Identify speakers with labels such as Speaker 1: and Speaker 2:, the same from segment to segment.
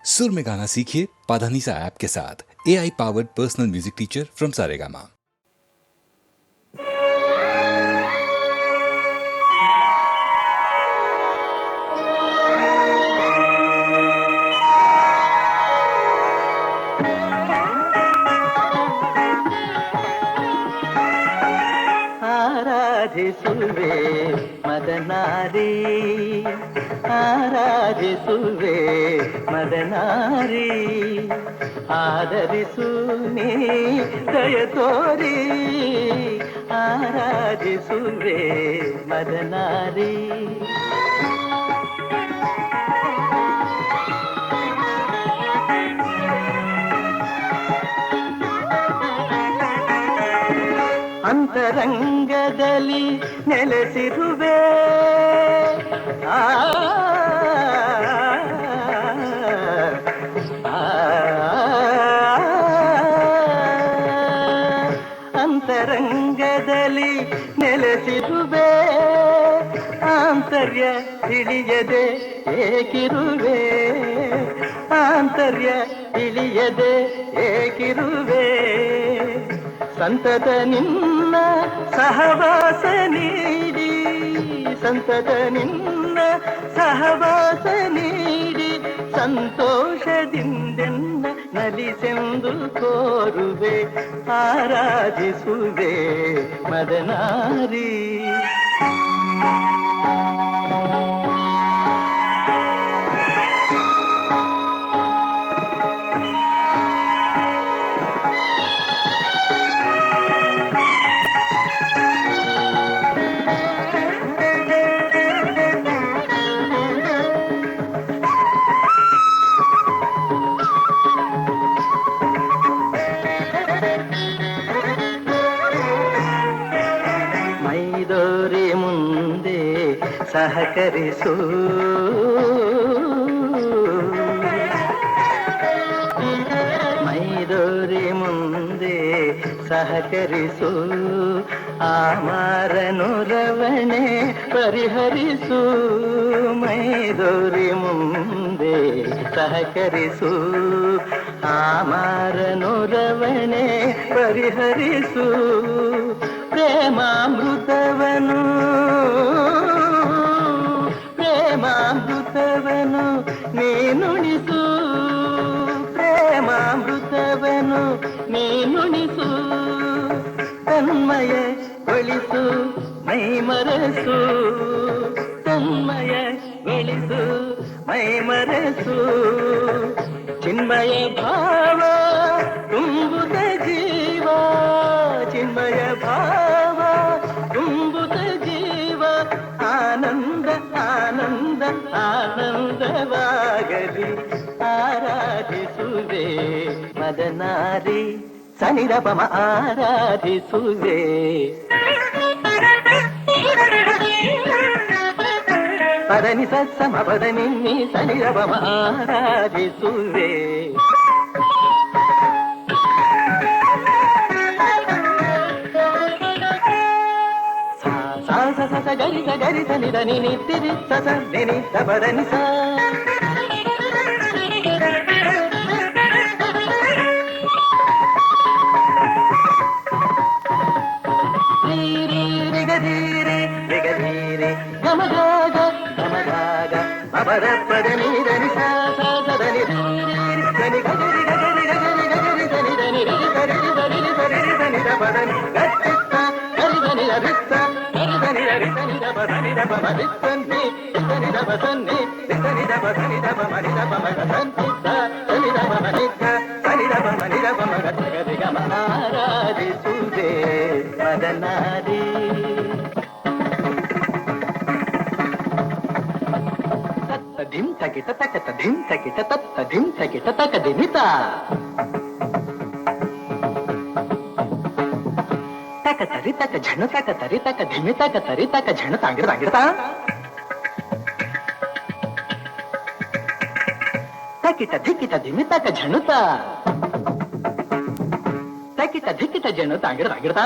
Speaker 1: सुर में गाना सीखिए पाधानीसा ऐप के साथ। AI powered personal music teacher from Saregama.
Speaker 2: ಆರಾಧಿಸುವೆ ಮದನಾರಿ, ಆರಾಧಿಸುವೆ ಮದನಾರಿ, ಆದರಿಸು ನೀ ದಯ ತೋರಿ, ಆರಾಧಿಸುವೆ ಮದನಾರಿ. ಅಂತರಂಗದಲ್ಲಿ ನೆಲೆಸಿರುವೆ, ಅಂತರಂಗದಲ್ಲಿ ನೆಲೆಸಿರುವೆ, ಆಂತರ್ಯ ತಿಳಿಯದೆ ಏಕಿರುವೆ, ಆಂತರ್ಯ ತಿಳಿಯದೆ ಏಕಿರುವೆ. ಸಂತತ ನಿನ್ನ ಸಹವಾಸ ನೀಡಿ, ಸಂತತ ನಿನ್ನ ಸಹವಾಸ ನೀಡಿ, ಸಂತೋಷದಿಂದೆನ್ನ ನಲಿಸೆಂದು ಕೋರುವೆ, ಆರಾಧಿಸುವೆ ಮದನಾರಿ. ಮೈದೋರಿ ಮುಂದೆ ಸಹಕರಿಸು, ಮೈದೋರಿ ಮುಂದೆ ಸಹಕರಿಸು, ಆಮಾರನುರವಣೆ ಪರಿಹರಿಸು, ಮೈದೋರಿ ಮುಂದೆ ಸಹಕರಿಸು, ಆಮಾರನುರವಣೆ ಪರಿಹರಿಸು. ಪ್ರೇಮಾಮೃತವನು, ಪ್ರೇಮಾಮೃತವನು ನೀನುಣಿಸು, ಪ್ರೇಮಾಮೃತವನು ನೀನುಣಿಸು. ತನ್ಮಯ ಗೊಳಿಸು ಮೈಮರಸು, ತನ್ಮಯ ಗೊಳಿಸು ಮೈಮರಸು. ಚಿನ್ಮಯ ಭಾವ ತುಂಬುತ್ತ ಜೀವ, ಚಿನ್ಮಯ ಭಾವ ತುಂಬುತ್ತ ಜೀವ, ಆನಂದ ಆನಂದ ಆನಂದವಾಗಲಿ, ಆರಾಧಿಸುವೆ ಮದನಾರಿ. ಸನಿರಪಮ ಆರಾಧಿಸುವೆ, ಪದನಿ ಸತ್ಸಮ ಪದ ನಿನ್ನಿ ಸನಿರಪಮ ಆರಾಧಿಸುವೆ. ಸ ಗರಿ ಸ ಗರಿ ಸ ನಿದ ನಿ ನಿತ್ತಿರಿ ಸ ಸ ನಿ ನಿ ಸ ಪದ ನಿ ಸ. ರಿಗಧೀರೆ ರಿಗಧೀರೆ ಗಮಗಾಗ ಗಮಗಾಗ ಮಬರ ಪದ ನೀರ ನಿ ಸ ಸ ಸದ ನಿ ಧನಿ ಗರಿ ಗರಿ ಗರಿ ಗರಿ ಧನಿ ಧನಿ ರಿ ಗರಿ ಗರಿ ಗರಿ ಧನಿ ದ ಪದ ನಿ ಗಟ್ಟಿತ್ತ ಗರಿ ಧನಿ ದ ರಿತ್ತ ಗರಿ ಧನಿ ದ ರಿತನಿ ದ ಪದನಿ ದ ಪಮ ರಿತ್ತನಿ ರಿತನಿ ದ ಪದನಿ ರಿತನಿ ದ ಪದನಿ ದ ಪಮ ನಿ ದ ಪಮ ಗಸಂತಿ ದ ಧನಿ ದ ಪಮ ನಿ ದ ಧನಿ ದ ಪಮ ನಿ ದ ಪಮ ಗಸ ಗರಿ ಗಮ. ಆರಾಧಿಸುವೆ ಮದನಾರಿ. ಧಿಂ ತಕಿಟ ತಕತ ಧಿಂ ತಕಿಟ ತತ್ತ ಧಿಂ ತಕಿಟ ತಕ ದಿಮಿತ ತಕ ತರಿ ತಕ ಝಣು ತಕ ತರಿ ತಕ ಧಿಮಿ ತಕ ತರಿ ತಕ ಝಣು ತಾಂಗಿಡ ತಾಂಗಿಡತ ತಕಿಟ ಧಿಕಿಟ ಧಿಮಿ ತಕ ಝಣುತ ತಕಿಟ ಧಿಕಿಟ ಝಣು ತಾಂಗಿಡ ತಾಂಗಿಡತ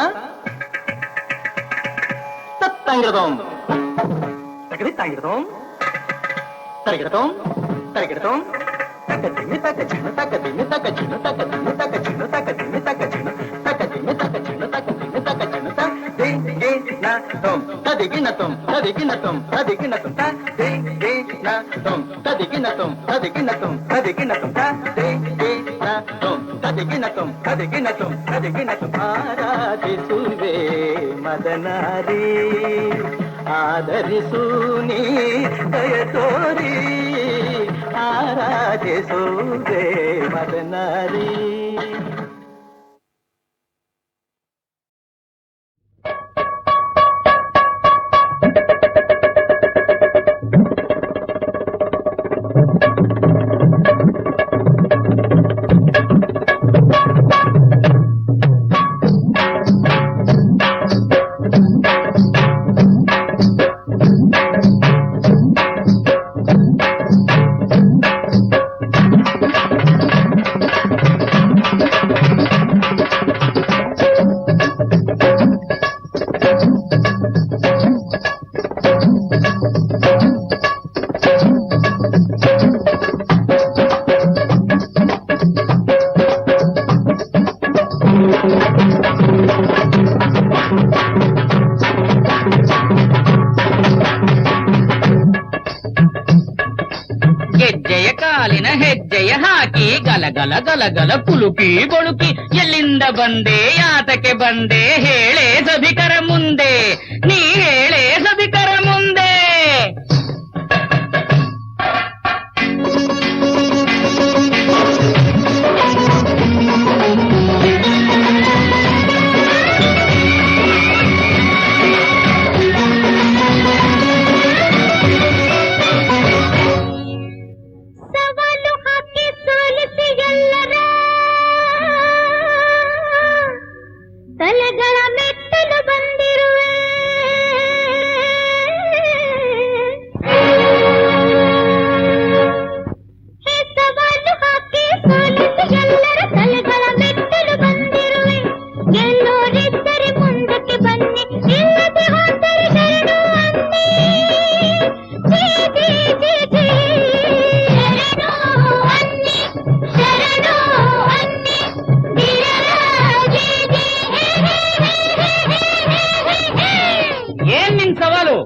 Speaker 2: ತತ್ತಂಗಿಡದೋಂ ತಕದಿ ತಾಂಗಿಡದೋಂ ತರಗಿಡತೋಂ ತರಗಿಡತೋಂ ತಕ ತಿಮ್ಮಿ ತಕ ಚಿಣ್ಣು ತಕ ತಿಮ್ಮಿ ತಕ ಚಿಣ್ಣು ತಕ ತಿಮ್ಮಿ ತಕ ಚಿಣ್ಣು ತಕ ತಿಮ್ಮಿ ತಕ ಚಿಣ್ಣು ತಕ ತಿಮ್ಮಿ ತಕ ಚಿಣ್ಣು ತಕ ತಿಮ್ಮಿ ತಕ ಚಿಣ್ಣು ತ ದೇ ದೇ ನ ತೊಂ ತದಿಗಿನ ತೊಂ ತದಿಗಿನ ತೊಂ ತದಿಗಿನ ತೊಂ ತ ದೇ ದೇ ನ ತೊಂ ತದಿಗಿನ ತೊಂ ತದಿಗಿನ ತೊಂ ತದಿಗಿನ ತೊಂ ತ ದೇ ದೇ ನ ತೊಂ ತದಿಗಿನ ತೊಂ ತದಿಗಿನ ತೊಂ ತದಿಗಿನ ತೊಂ ಆರಾಧಿಸುವೆ ಮದನಾರಿ ಆದರಿಸು ನೀ ದಯ ತೋರಿ ಆರಾಧಿಸುವೆ ಮದನಾರಿ.
Speaker 3: ಗೆಜ್ಜೆಯ ಕಾಲಿನ ಹೆಜ್ಜೆಯ ಹಾಕಿ ಗಲಗಲ ಗಲಗಲ ಕುಲುಕಿ ಬಳುಕಿ ಎಲ್ಲಿಂದ ಬಂದೆ ಯಾತಕ್ಕೆ ಬಂದೆ ಹೇಳೆ ಸಭಿಕರ ಮುಂದೆ ನೀ ಹೇಳೆ ಸಭಿಕರ ಮುಂದೆ.
Speaker 4: ತಲೆಗಳ ಮೆಟ್ಟಲು ಬಂದಿರುವೆ ಸವಾಲು ಹಾಕಿ ಸೋಲಿಸಿ ಎಲ್ಲರ ತಲೆಗಳ ಮೆಟ್ಟಲು ಬಂದಿರುವೆ. ಗೆಲ್ಲೋರಿದ್ದರೆ ಮುಂದಕ್ಕೆ ಬನ್ನಿ ಇಲ್ಲದೆ ಹೋದರೆ ಶರಣು ಅನ್ನಿ. ಜೀ ಜೀ ಜೀ ಜೀ ಶರಣು ಅನ್ನಿ ಶರಣು ಅನ್ನಿ ಧೀರರ ಜೀ ಜೀ.
Speaker 3: ಏನ್ ನಿನ್ ಸವಾಲು?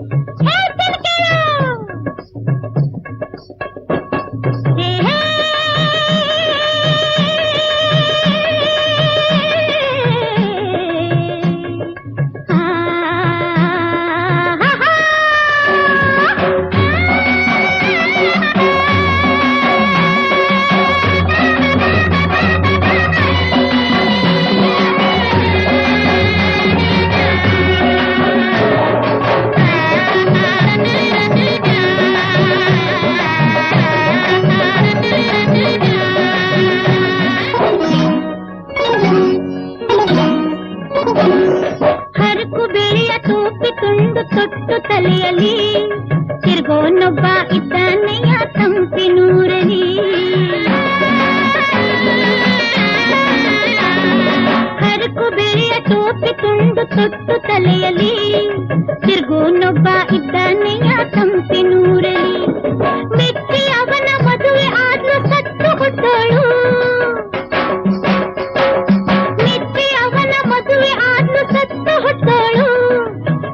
Speaker 3: ಹರಕು ಬೆಳೆಯ ತೂಪಿ ತುಂಡು ತೊಟ್ಟು ತಲೆಯಲ್ಲಿ ತಿರ್ಗೋನೊಬ್ಬ ಇದ್ದಾನೆಯ ತಂಪಿನೂರಲಿ. ಹರಕು ಬೆಳೆಯ ತೂಪಿ ತುಂಡು ತೊಟ್ಟು ತಲೆಯಲ್ಲಿ ತಿರ್ಗೋನೊಬ್ಬ ಇದ್ದಾನೆಯ ತಂಪಿನೂರಲಿ. ಮೆಚ್ಚಿ ಅವನ ಮದುವೆ ಆದ್ರೂ ಸತ್ತು ಹುಟ್ಟೋಳು. ಸತ್ತು ಹುಟ್ಟೋಳು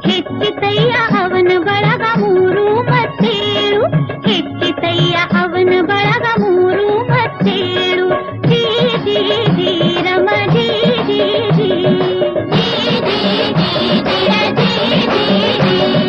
Speaker 3: ಹೆಚ್ಚಿತಯ್ಯ ಅವನ ಬಳಗ ಮೂರು ಮತ್ತೇಳು. ಹೆಚ್ಚಿತಯ್ಯ ಅವನ ಬಳಗ ಮೂರು ಮತ್ತೇಳು. ಜೀ ಜೀ ಜೀ ರಮ ಜೀ ಜೀ ಜೀ ಜೀ ಜೀ ಜೀ ಜೀ ಜೀ ಜೀ.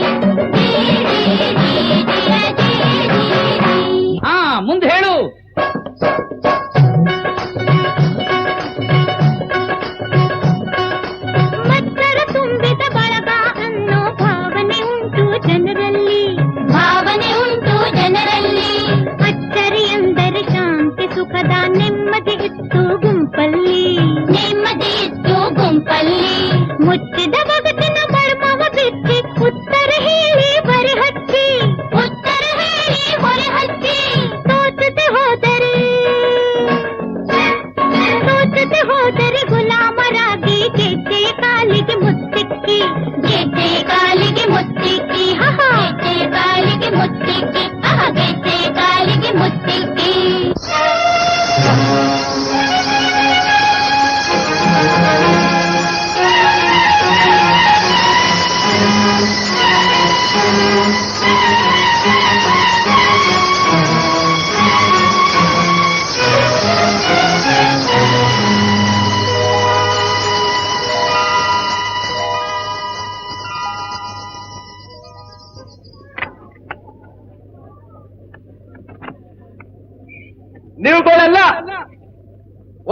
Speaker 5: ನೀವುಗಳೆಲ್ಲ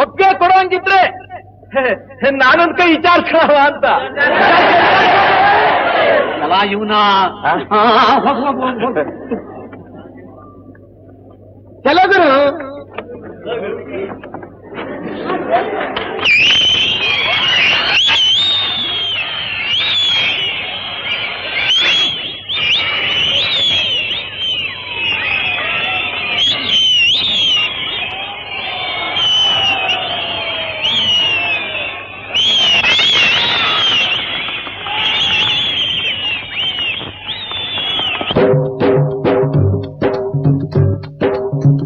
Speaker 5: ಒಪ್ಪಿಗೆ ಕೊಡೋಂಗಿದ್ರೆ ನಾನೊಂದ್ ಕೈ ವಿಚಾರಿಸ್ಕೊಳ್ಳವ ಅಂತ. ಅಲ್ಲ ಇವನ ಕೆಲವರು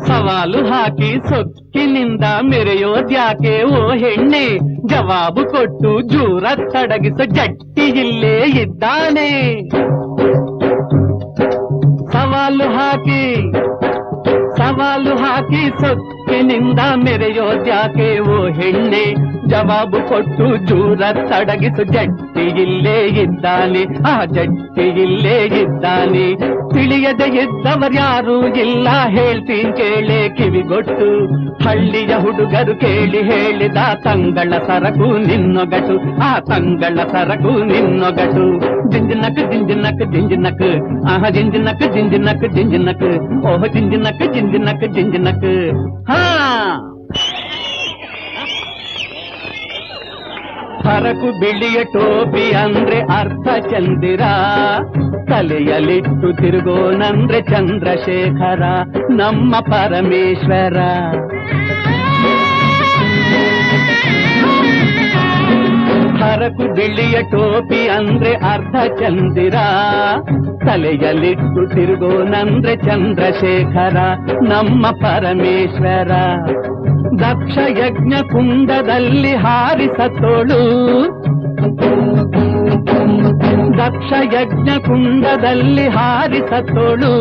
Speaker 3: ಸವಾಲು ಹಾಕಿ ಸೊಕ್ಕಿನಿಂದ ಮೆರೆಯೋದ್ಯಾಕೆ ಓ ಹೆಣ್ಣೆ, ಜವಾಬು ಕೊಟ್ಟು ಜೂರ ತಡಗಿಸೋ ಜಟ್ಟಿ ಇಲ್ಲೇ ಇದ್ದಾನೆ. ಸವಾಲು ಹಾಕಿ ಸೊಕ್ಕಿನಿಂದ ಮೆರೆಯೋದ್ಯಾಕೆ ಓ ಹೆಣ್ಣೆ, ಜವಾಬು ಕೊಟ್ಟು ಜೂರ ತಡಗಿಸು ಜಟ್ಟಿ ಇಲ್ಲೇ ಇದ್ದಾನೆ, ಆ ಜಟ್ಟಿ ಇಲ್ಲೇ ಇದ್ದಾನೆ. ತಿಳಿಯದೆ ಇದ್ದವರ್ಯಾರೂ ಇಲ್ಲ ಹೇಳ್ತೀನಿ ಕೇಳೆ ಕಿವಿಗೊಟ್ಟು, ಹಳ್ಳಿಯ ಹುಡುಗರು ಕೇಳಿ ಹೇಳಿದ ತಂಗಳ ಸರಕು ನಿನ್ನೊಗಟು, ಆ ತಂಗಳ ಸರಕು ನಿನ್ನೊಗಟು. ಜಿಂಜಿನಕ್ ಜಿಂಜಿನಕ್ ಜಿಂಜಿನಕ್, ಆಹ ಜಿಂಜಿನಕ್ ಜಿಂಜಿನಕ್ ಜಿಂಜಿನಕ್, ಓಹ ಜಿಂಜಿನಕ್ ಜಿಂಜಿನಕ್ ಜಿಂಜಿನಕ್. ಹಾ ಸರಕು ಬಿಳಿಯ ಟೋಪಿ ಅಂದ್ರೆ ಅರ್ಥ ಚಂದಿರ, ತಲೆಯಲ್ಲಿಟ್ಟು ತಿರುಗೋನಂದ್ರೆ ಚಂದ್ರಶೇಖರ ನಮ್ಮ ಪರಮೇಶ್ವರ. ಸರಕು ಬಿಳಿಯ ಟೋಪಿ ಅಂದ್ರೆ ಅರ್ಧ ಚಂದಿರ, ತಲೆಯಲ್ಲಿಟ್ಟು ತಿರುಗೋನಂದ್ರೆ ಚಂದ್ರಶೇಖರ ನಮ್ಮ ಪರಮೇಶ್ವರ. ದಕ್ಷ ಯಜ್ಞ ಕುಂಡದಲ್ಲಿ ಹಾರಿಸತೋಳು, ದಕ್ಷ ಯಜ್ಞ ಕುಂಡದಲ್ಲಿ ಹಾರಿಸತೋಳು,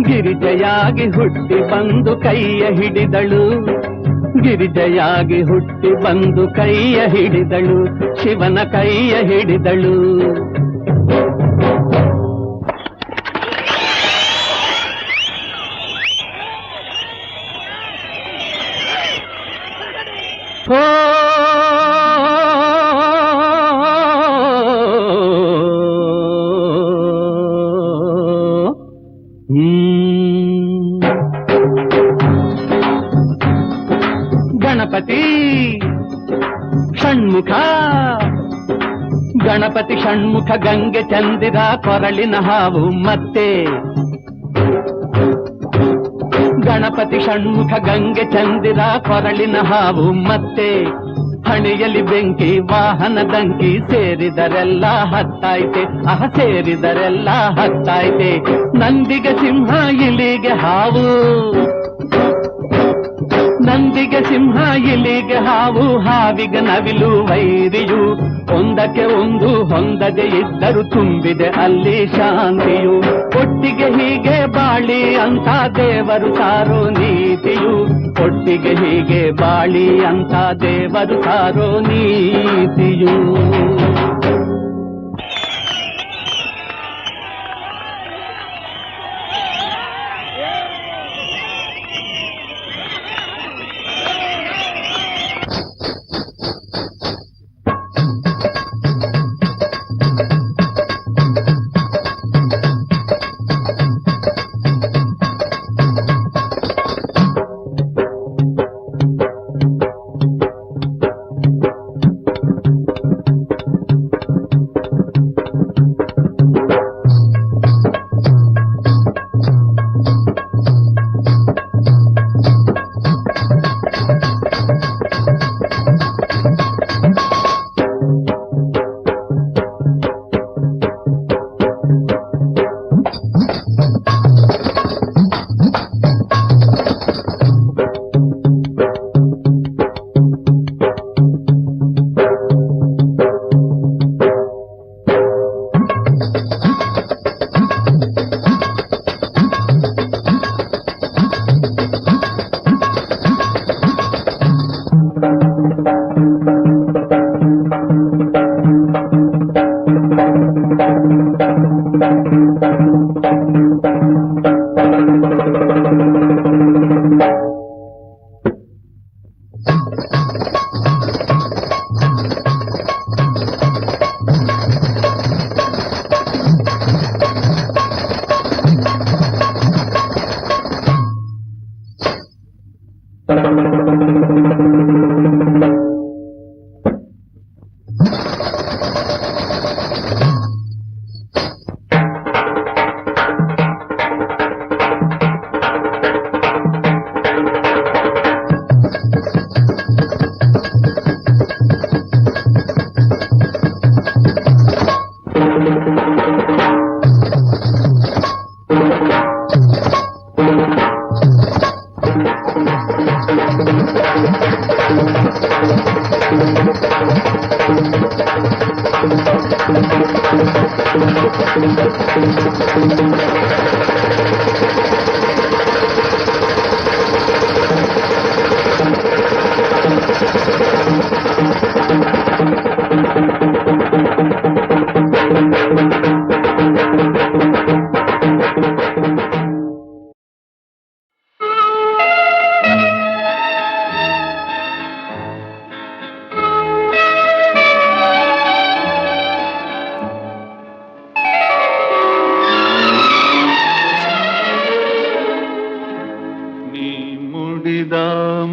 Speaker 3: ಗಿರಿಜೆಯಾಗಿ ಹುಟ್ಟಿ ಬಂದು ಕೈಯ ಹಿಡಿದಳು, ಗಿರಿಜೆಯಾಗಿ ಹುಟ್ಟಿ ಬಂದು ಕೈಯ ಹಿಡಿದಳು, ಶಿವನ ಕೈಯ ಹಿಡಿದಳು. ಓ ಗಣಪತಿ ಷಣ್ಮುಖ, ಗಣಪತಿ ಷಣ್ಮುಖ ಗಂಗೆ ಚಂದಿರ ಕೊರಳಿನ ಹಾವು ಮತ್ತೆ. ಗಣಪತಿ ಷಣ್ಮುಖ ಗಂಗೆ ಚಂದಿರ ಕೊರಳಿನ ಹಾವು ಮತ್ತೆ. ಹಣೆಯಲ್ಲಿ ಬೆಂಕಿ ವಾಹನ ದಂಕಿ ಸೇರಿದರೆಲ್ಲ ಹತ್ತಾಯ್ತೆ, ಸೇರಿದರೆಲ್ಲ ಹತ್ತಾಯ್ತೆ. ನಂದಿಗೆ ಸಿಂಹ ಇಲಿಗೆ ಹಾವು, ನಂದಿಗೆ ಸಿಂಹ ಇಲಿಗೆ ಹಾವು, ಹಾವಿಗೆ ನವಿಲು ವೈರಿಯು. ಒಂದಕ್ಕೆ ಒಂದು ಹೊಂದದೆ ಇದ್ದರು ತುಂಬಿದೆ ಅಲ್ಲಿ ಶಾಂತಿಯು. ಒಟ್ಟಿಗೆ ಹೀಗೆ ಬಾಳಿ ಅಂತ ದೇವರು ಸಾರೋ ನೀತಿಯು, ಒಟ್ಟಿಗೆ ಹೀಗೆ ಬಾಳಿ ಅಂತ ದೇವರು ಸಾರೋ ನೀತಿಯು.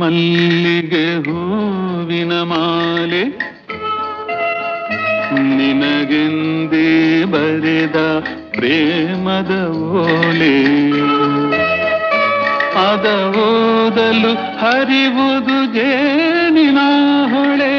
Speaker 6: ಮಲ್ಲಿಗೆ ಹೂವಿನ ಮಾಲೆ ನಿನಗೆಂದೇ ಬರೆದ ಪ್ರೇಮದ ಓಲೆ ಅದ ಓದಲು ಹರಿವುದು ಜೇನಿನ ಹೊಳೆ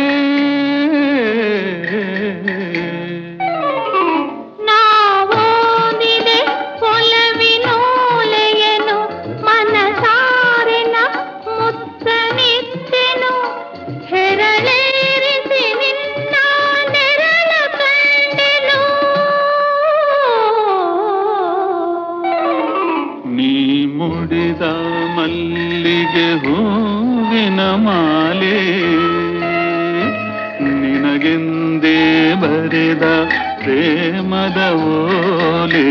Speaker 6: ಮುಡಿದ ಮಲ್ಲಿಗೆ ಹೂವಿನ ಮಾಲೆ ನಿನಗೆಂದೇ ಬರೆದ ಪ್ರೇಮದ ಓಲೆ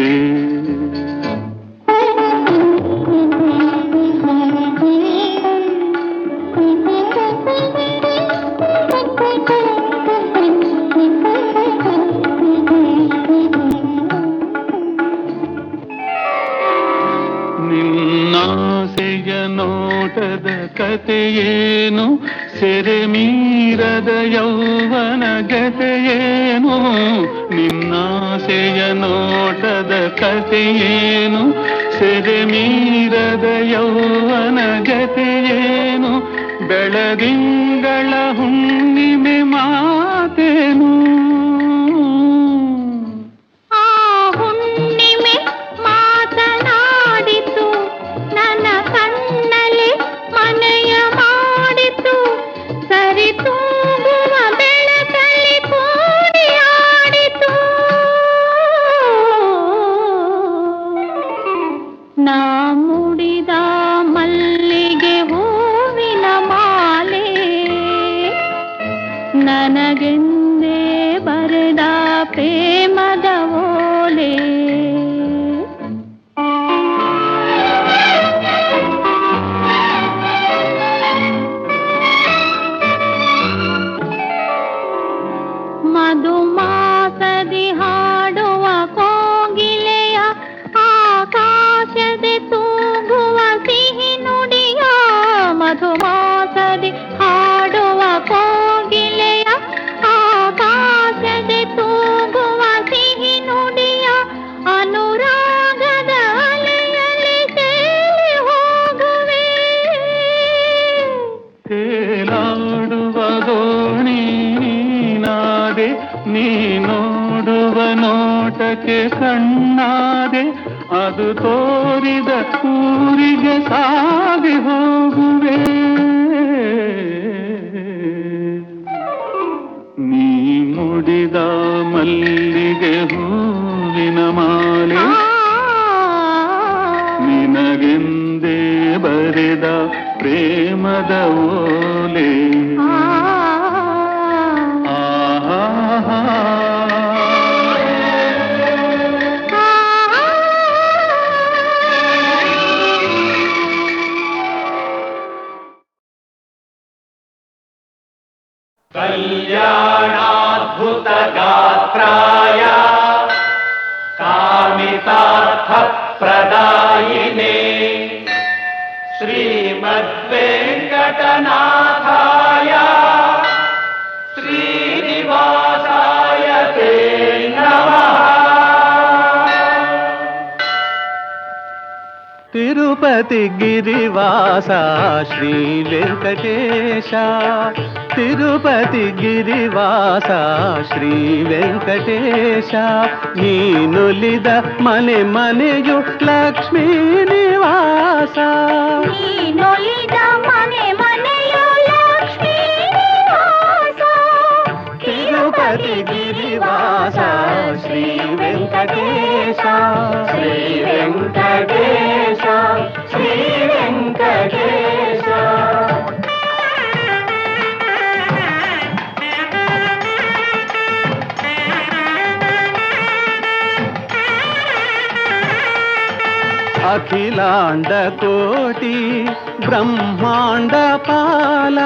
Speaker 6: ನಿನ್ನಾಸೆಯ ನೋಟದ ಕಥೆಯೇನು ಸೆರೆ ಮೀರದ ಯೌವನ ಗತೆಯೇನು ನಿನ್ನಾಸೆಯ ನೋಟದ ಕಥೆಯೇನು ಸೆರೆ ಮೀರದ ಯೌವನ ಗತೆಯೇನು ಬೆಳದಿಂಗಳ ಹುಣ್ಣಿಮೆ ಮಾತೇನು ನನಗೆಂದೇ ಬರೆದ ಪ್ರೇಮದ ಓಲೆ ಮಧುಮಾಸದಿ ಹಾಡುವ ಕೋಗಿಲೆಯ ಆಕಾಶದೆ ತೂಗುವ ಸಿಹಿ ನುಡಿಯ ಮಧುಮಾಸದಿ ಹಾಡುವ ಕೋಗಿಲೆಯ ಆಕಾಶದೆ ತೂಗುವ ಸಿಹಿ ನುಡಿಯ ಅನುರಾಗದ ಅಲೆಯಲ್ಲಿ ತೇಲಿ ಹೋಗುವೆ ತೇಲಾಡುವ ದೋಣಿ ನೀನಾದೆ ನೀ ನೋಡುವ ನೋಟಕ್ಕೆ ಕಣ್ಣಾದೆ ಅದು ತೋರಿದ ಊರಿಗೆ ಸಾಗಿ ಹೋಗುವೆ ನೀ ಮುಡಿದ ಮಲ್ಲಿಗೆ ಹೂವಿನ ಮಾಲೆ ನಿನಗೆಂದೇ ಬರೆದ ಪ್ರೇಮದ ಓಲೆ
Speaker 5: ಕಲ್ಯಾಣಾದ್ಭುತ ಗಾತ್ರಾಯ ಕಾಮಿತಾರ್ಥ ಪ್ರದಾಯಿನೇ ಶ್ರೀಮದ್ವೆಂಕಟನಾಥಾಯ ಶ್ರೀನಿವಾಸಾಯ ತೇ ನಮಃ.
Speaker 6: ತಿರುಪತಿ ಗಿರಿವಾಸ ಶ್ರೀ ವೆಂಕಟೇಶ ತಿರುಪತಿ ಗಿರಿವಾಸ ಶ್ರೀ ವೆಂಕಟೇಶ ನೀನುಲಿದ ಮನೆ ಮನೆಯು ಲಕ್ಷ್ಮೀ ನಿವಾಸ
Speaker 4: ನೀನೊಲಿದ ಮನೆ
Speaker 6: ಅಖಿಲಾಂಡ ಕೋಟಿ ಬ್ರಹ್ಮಾಂಡ ಪಾಲ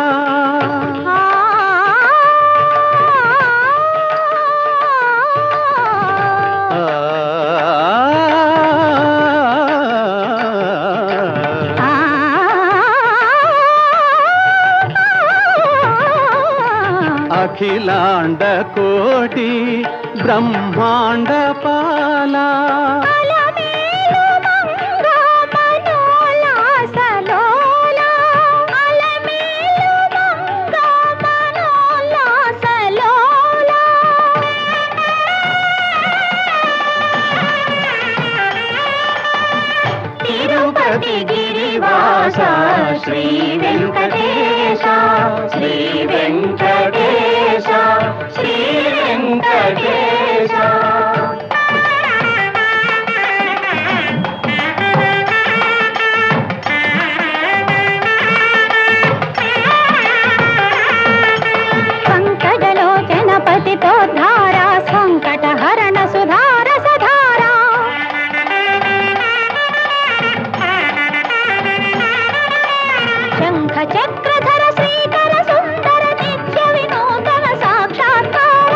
Speaker 6: ಅಖಿಲಾಂಡ ಕೋಟಿ ಬ್ರಹ್ಮಾಂಡ ಪಾಲ
Speaker 4: ತಿರುಪತಿ ಗಿರಿವಾಸ ಶ್ರೀ ವೆಂಕಟೇಶ ಶ್ರೀ ವೆಂಕಟೇಶ ಶ್ರೀ ವೆಂಕಟೇಶ ಸಂಕಟಲೋಚನ ಪತಿತೋದ್ಧಾರ ಸಂಕಟ ಹರಣ ಸುಧಾರ ಸಧಾರ ಶಂಖ ಚಕ್ರಧರ ಶ್ರೀಕರ ಸುಂದರ ನಿತ್ಯ ವಿನೂತನ ಸಾಕ್ಷಾತ್ಕಾರ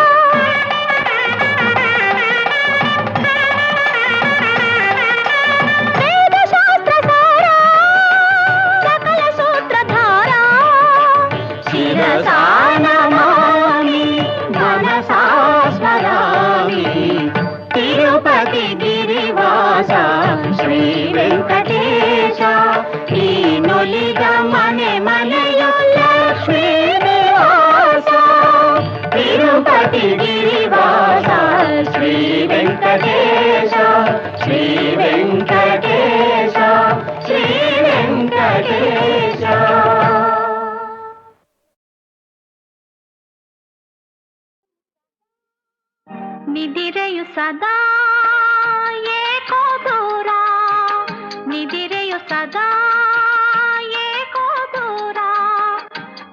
Speaker 4: ವೇದ ಶಾಸ್ತ್ರ ಸಾರ ಸಕಲ ಸೂತ್ರಧಾರ ಶಿರಸಾ ನಮಾಮಿ ಮನಸಾ ಸ್ಮರಾಮಿ ತಿರುಪತಿ ಗಿರಿವಾಸ ಶ್ರೀ ವೆಂಕಟೇಶ ಈ ನೊಲಿದ ಮನೆ ಮನೆಯ ಲಕ್ಷ್ಮೀ ನಿವಾಸ ತಿರುಪತಿ ಗಿರಿವಾಸ ಶ್ರೀ ವೆಂಕಟೇಶ ಶ್ರೀ ವೆಂಕಟೇಶ ಶ್ರೀ ವೆಂಕಟೇಶ ನಿದಿರೆಯು ಸದಾ ಏಕೋ ದೂರ ನಿದಿರೆಯು ಸದಾ ಏಕೋ ದೂರ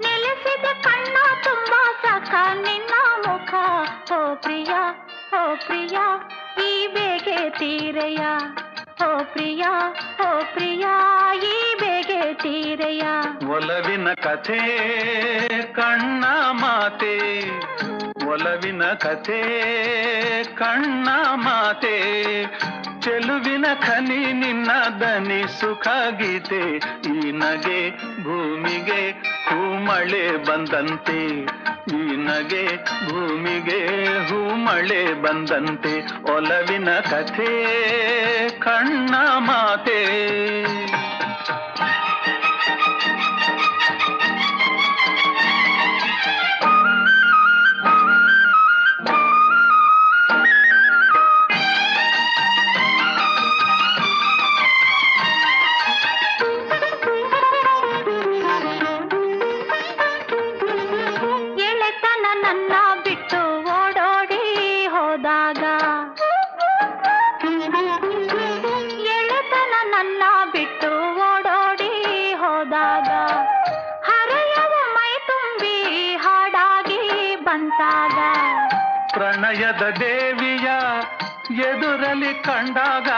Speaker 4: ನೆಲೆಸಿದ ಕಣ್ಣ ತುಂಬ ಸಖ ನಿನ್ನ ಮುಖ ಓ ಪ್ರಿಯ ಈ ಬೇಗೆ ತೀರೆಯ ಓ ಪ್ರಿಯ ಈ ಬೇಗೆ ತೀರೆಯ
Speaker 6: ಒಲವಿನ ಕಥೆ ಕಣ್ಣ ಮಾತೆ ಒಲವಿನ ಕಥೆ ಕಣ್ಣ ಮಾತೆ ಚೆಲುವಿನ ಖನಿ ನಿನ್ನ ದನಿ ಸುಖ ಗೀತೆ ಈ ನಗೆ ಭೂಮಿಗೆ ಹೂಮಳೆ ಬಂದಂತೆ ಈ ನಗೆ ಭೂಮಿಗೆ ಹೂಮಳೆ ಬಂದಂತೆ ಒಲವಿನ ಕಥೆ ಕಣ್ಣ ಮಾತೆ ಪ್ರಣಯದ ದೇವಿಯ ಎದುರಲಿ ಕಂಡಾಗ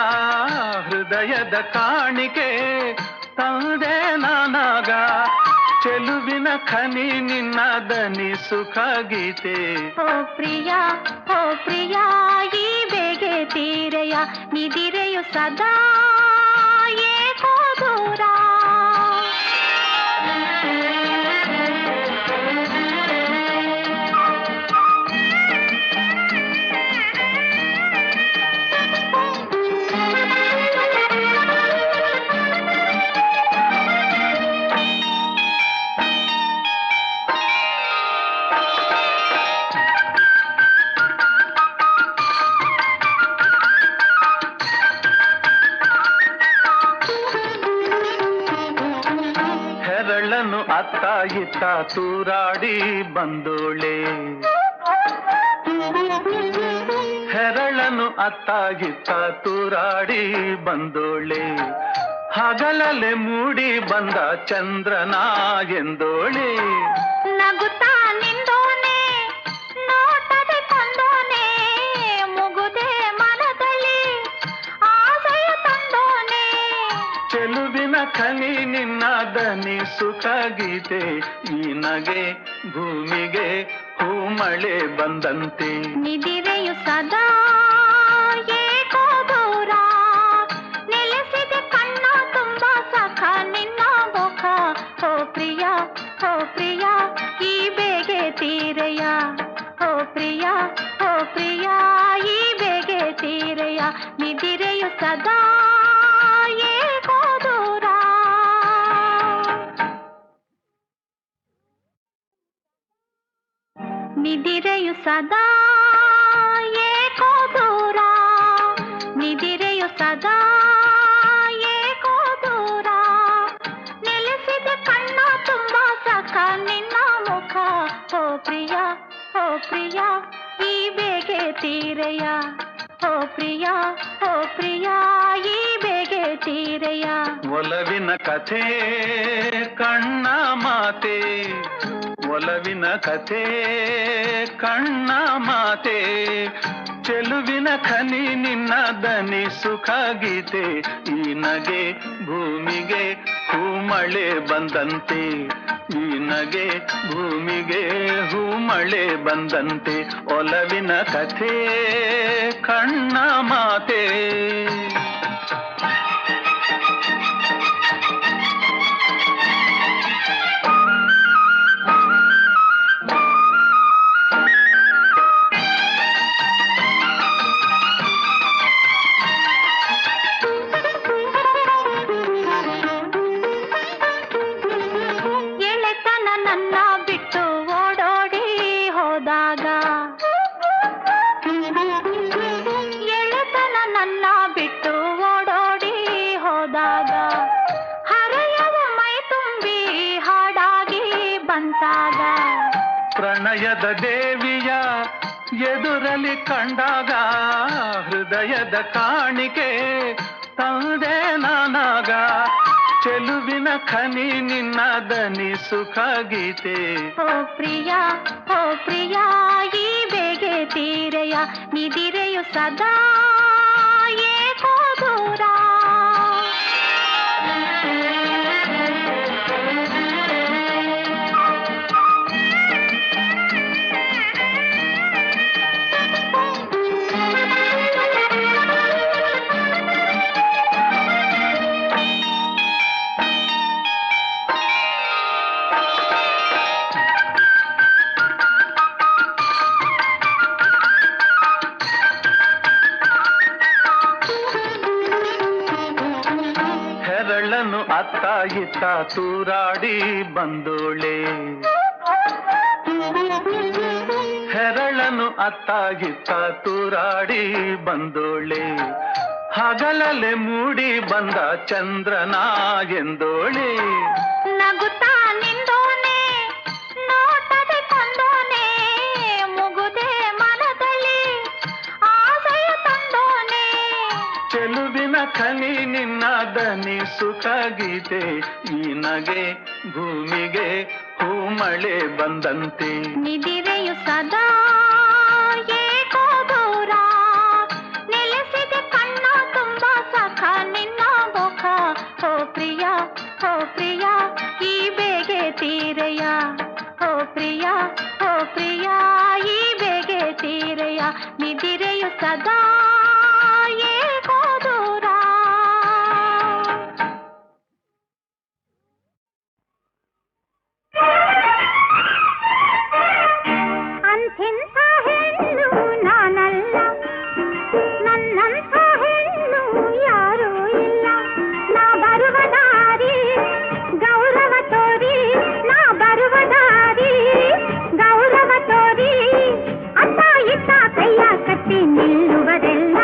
Speaker 6: ಹೃದಯದ ಕಾಣಿಕೆ ತಂದೆ ನಾನಾಗ ಚೆಲುವಿನ ಖನಿ ನಿನ್ನ ದನಿ ಸುಖ ಗೀತೆ
Speaker 4: ಓ ಪ್ರಿಯ ಈ ಬೇಗೆ ತೀರೆಯ ನಿದಿರೆಯು ಸದಾ ಏಕೋ ದೂರ
Speaker 6: ಅತ್ತ ಇತ್ತ ತೂರಾಡಿ ಬಂದೋಳೆ ಹೆರಳನು ಅತ್ತ ಇತ್ತ ತೂರಾಡಿ ಬಂದೋಳೆ ಹಗಲಲೆ ಮೂಡಿ ಬಂದ ಚಂದ್ರನ ಎಂದೋಳೆ
Speaker 4: ನಗುತ್ತಾ ನಿಂದೋನೆ ನೋಟದೆ ಕೊಂದೋನೆ ಮುಗುದೆ ಮನದಲ್ಲಿ ಆಸೆಯ ತಂದೋನೆ
Speaker 6: ಖನಿ ನಿನ್ನ ದನಿ ಸುಖ ಗೀತೆ ಈ ನಗೆ ಭೂಮಿಗೆ ಹೂಮಳೆ ಬಂದಂತೆ
Speaker 4: ನಿದಿರೆಯು ಸದಾ ಏಕೋ ದೂರ ನೆಲೆಸಿದೆ ಕಣ್ಣ ತುಂಬ ಸಖ ನಿನ್ನ ಮುಖ ಓ ಪ್ರಿಯ ಈ ಬೇಗೆ ತೀರೆಯ ಓ ಪ್ರಿಯ ಈ ಬೇಗೆ ತೀರೆಯ ನಿದಿರೆಯು ಸದಾ ಏಕೋ ದೂರ ನಿದಿರೆಯು ಸದಾ ಏಕೋ ದೂರ ನಿದಿರೆಯು ಸದಾ ಏಕೋ ದೂರ ನೆಲೆಸಿದ ಕಣ್ಣ ತುಂಬ ಸಖ ನಿನ್ನ ಮುಖ ಓ ಪ್ರಿಯ ಈ ಬೇಗೆ ತೀರೆಯ ಓ ಪ್ರಿಯ ಈ ಬೇಗೆ ತೀರೆಯ
Speaker 6: ಒಲವಿನ ಕಥೆ ಕಣ್ಣ ಮಾತೆ ಒಲವಿನ ಕಥೆ ಕಣ್ಣ ಮಾತೆ ಚೆಲುವಿನ ಖನಿ ನಿನ್ನ ದನಿ ಸುಖ ಗೀತೆ ಈ ನಗೆ ಭೂಮಿಗೆ ಹೂಮಳೆ ಬಂದಂತೆ ಈ ನಗೆ ಭೂಮಿಗೆ ಹೂಮಳೆ ಬಂದಂತೆ ಒಲವಿನ ಕಥೆ ಕಣ್ಣ ಮಾತೆ ಪ್ರಣಯದ ದೇವಿಯ ಎದುರಲಿ ಕಂಡಾಗ ಹೃದಯದ ಕಾಣಿಕೆ ತಂದೆ ನಾನಾಗ ಚೆಲುವಿನ ಖನಿ ನಿನ್ನ ದನಿ ಸುಖ ಗೀತೆ
Speaker 4: ಓ ಪ್ರಿಯ ಈ ಬೇಗೆ ತೀರೆಯ ನಿದಿರೆಯು ಸದಾ ಏಕೋ ದೂರ
Speaker 6: ಅತ್ತ ಇತ್ತ ತೂರಾಡಿ ಬಂದೋಳೆ ಹೆರಳನು ಅತ್ತ ಇತ್ತ ತೂರಾಡಿ ಬಂದೋಳೆ ಹಗಲಲೆ ಮೂಡಿ ಬಂದ ಚಂದ್ರನ ಎಂದೋಳೆ
Speaker 4: ನಗುತ್ತಾ ನಿಂದೋನೆ ನೋಟದೆ ಕೊಂದೋನೆ ಮುಗುದೆ ಮನದಲ್ಲಿ ಆಸೆಯ ತಂದೋನೆ
Speaker 6: ಚೆಲುವಿನ ಖನಿ ನಿನ್ನ ದನಿ ಸುಖ ಗೀತೆ ಈ ನಗೆ ಭೂಮಿಗೆ ಹೂಮಳೆ ಬಂದಂತೆ
Speaker 4: ನಿದಿರೆಯು ಸದಾ ಏಕೋ ದೂರ ನೆಲೆಸಿದೆ ಕಣ್ಣ ತುಂಬ ಸಖ ನಿನ್ನ ಮುಖ ಓ ಪ್ರಿಯ ಈ ಬೇಗೆ ತೀರೆಯ ಓ ಪ್ರಿಯ ಈ ಬೇಗೆ ತೀರೆಯ ನಿದಿರೆಯು ಸದಾ ಏಕೋ ದೂರ ಅಂಥೆಂಥ ಹೆಣ್ಣು ನಾನಲ್ಲ ನನ್ನಂಥ ಹೆಣ್ಣು ಯಾರೂ ಇಲ್ಲ ನಾ ಬರುವ ದಾರಿ ಗೌರವ ತೋರಿ ನಾ ಬರುವ ದಾರಿ ಗೌರವ ತೋರಿ ಅತ್ತ ಇತ್ತ ಕೈಯ ಕಟ್ಟಿ ನಿಲ್ಲುವುದೆಲ್ಲ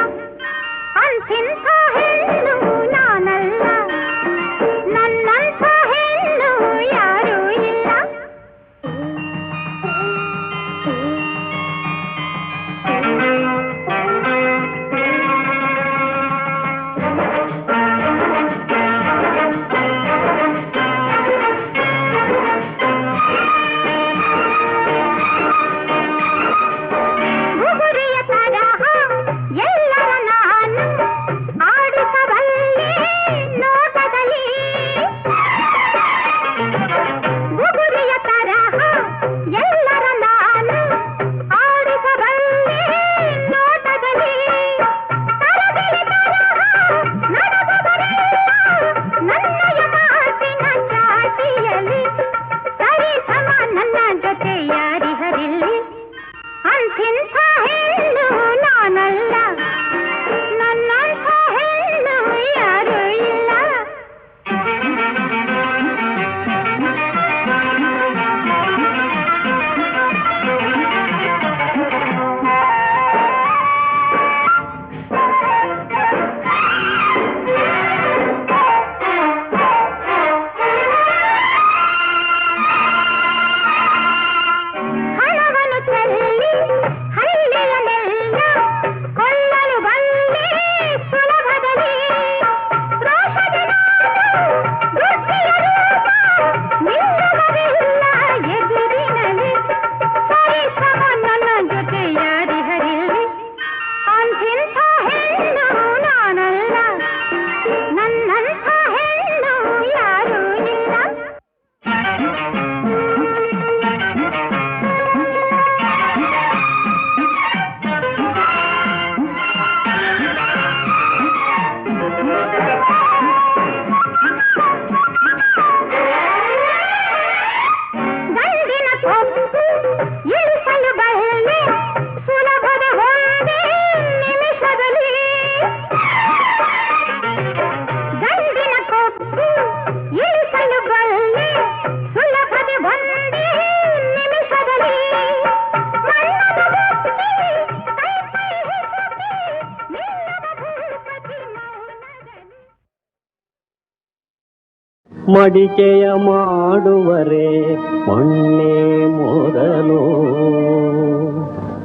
Speaker 7: ಮಡಿಕೆಯ ಮಾಡುವರೆ ಮಣ್ಣೆ ಮೊದಲು.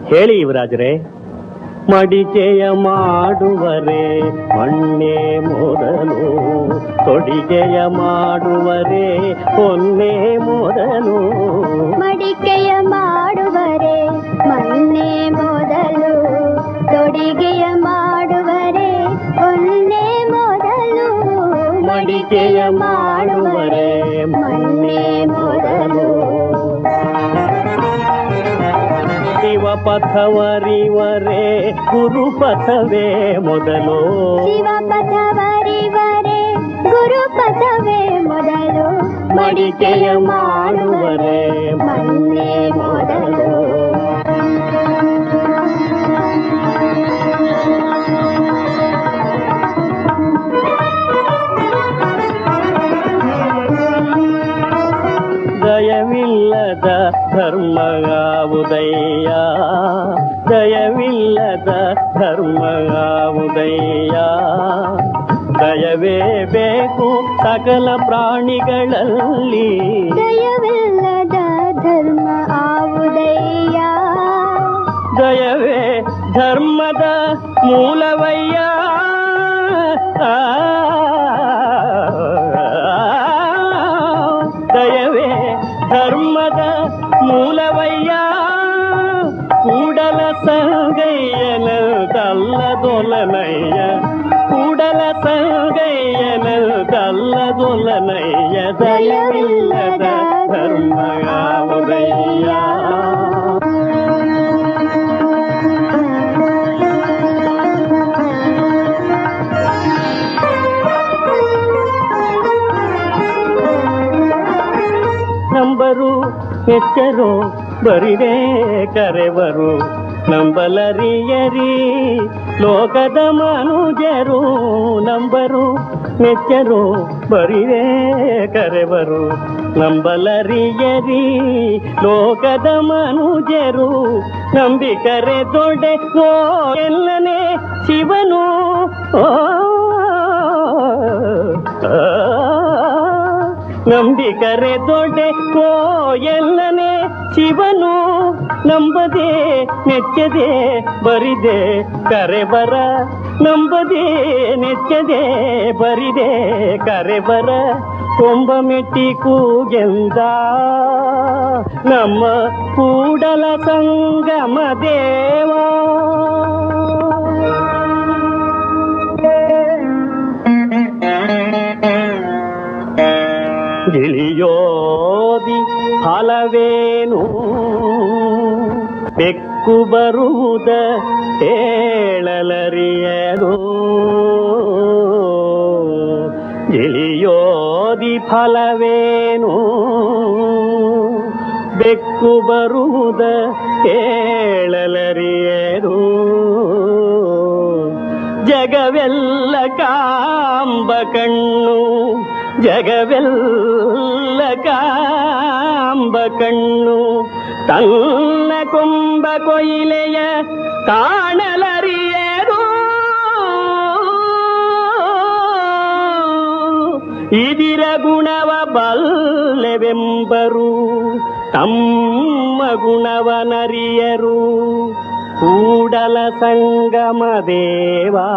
Speaker 7: ಹೇಳಿ ಯುವರಾಜರೇ, ಮಡಿಕೆಯ ಮಾಡುವರೆ ಮಣ್ಣೆ ಮೊದಲು, ತೊಡಿಗೆಯ ಮಾಡುವರೆ ಹೊನ್ನೆ ಮೊದಲು.
Speaker 4: ಮಡಿಕೆಯ ಮಾಡುವರೆ ಮಣ್ಣೆ ಮೊದಲು, ತೊಡಿಗೆಯ ಮಾಡುವರೆ ಹೊನ್ನೆ ಮೊದಲು.
Speaker 7: ಮಡಿಕೆಯ ಮಾಡುವರೆ ಮಣ್ಣೆ ಮೊದಲು. ಶಿವಪಥವರಿವರೆ ಗುರುಪಥವೇ ಮೊದಲು.
Speaker 4: ಶಿವಪಥವರಿವರೆ ಗುರುಪಥವೇ ಮೊದಲು.
Speaker 7: ಮಡಿಕೆಯ ಮಾಡುವರೆ
Speaker 4: ಮಣ್ಣೆ ಮೊದಲು.
Speaker 7: ದಯವಿಲ್ಲದ ಧರ್ಮಗಾವುದಯ್ಯ, ದಯವಿಲ್ಲದ ಧರ್ಮಗಾವುದಯ್ಯ. ದಯವೇ ಬೇಕು ಸಕಲ ಪ್ರಾಣಿಗಳಲ್ಲಿ,
Speaker 4: ದಯವಿಲ್ಲದ ಧರ್ಮ ಆವುದಯ್ಯ.
Speaker 7: ದಯವೇ ಧರ್ಮದ ಮೂಲವಯ್ಯ. ದಯವೇ ಧರ್ಮದ ಮೂಲವಯ್ಯ. ಕೂಡಲ ಸಂಗಯ್ಯನದಲ್ಲದೊಲನಯ್ಯ, ಕೂಡಲ ಸಂಗಯ್ಯನದಲ್ಲದೊಲನಯ್ಯ. ದಯವಿಲ್ಲದ ಧರ್ಮಗಾವುದಯ್ಯ. ನಂಬರು ಎಚ್ಚರು ಬರಿದೇ ಕರೆವರು, ನಂಬಲರಿಯರಿ ಲೋಕದ ಮನುಜರು. ನಂಬರು ಮೆಚ್ಚರು ಬರಿದೇ ಕರೆವರು, ನಂಬಲರಿಯರಿ ಲೋಕದ ಮನುಜರು. ನಂಬಿಕರೆ ದೊಡ್ಡೆ ಓ ಎಲ್ಲನೇ ಶಿವನು. ನಂಬಿಕರೆ ದೊಡ್ಡೆ ಓ ಎಲ್ಲನೇ ಶಿವನು. ನಂಬದೆ ನೆಚ್ಚದೆ ಬರಿದೆ ಕರೆಬರ, ನಂಬದೆ ನೆಚ್ಚದೆ ಬರಿದೆ ಕರೆಬರ. ಕೊಂಬ ಮೆಟ್ಟಿ ಕೂಗೆಂದ ನಮ್ಮ ಕೂಡಲ ಸಂಗಮ ದೇವ. ಗಿಳಿಯೋದಿ ಫಲವೇನು ಬೆಕ್ಕು ಬರುವುದ ಹೇಳಲರಿಯದು. ಗಿಳಿಯೋದಿ ಫಲವೇನು ಬೆಕ್ಕು ಬರುವುದ ಹೇಳಲರಿಯದು. ಜಗವೆಲ್ಲ ಕಾಂಬ ಕಣ್ಣು, ಜಗವೆಲ್ಲ ಕಾಂಬ ಕಣ್ಣು. ತನ್ನ ಕೊಂಬ ಕೊಯಿಲೆಯ ಕಾಣಲರಿಯರು. ಇದಿರ ಗುಣವ ಬಲ್ಲೆವೆಂಬರು, ತಮ್ಮ ಗುಣವನರಿಯರು. ಕೂಡಲ ಸಂಗಮ ದೇವಾ.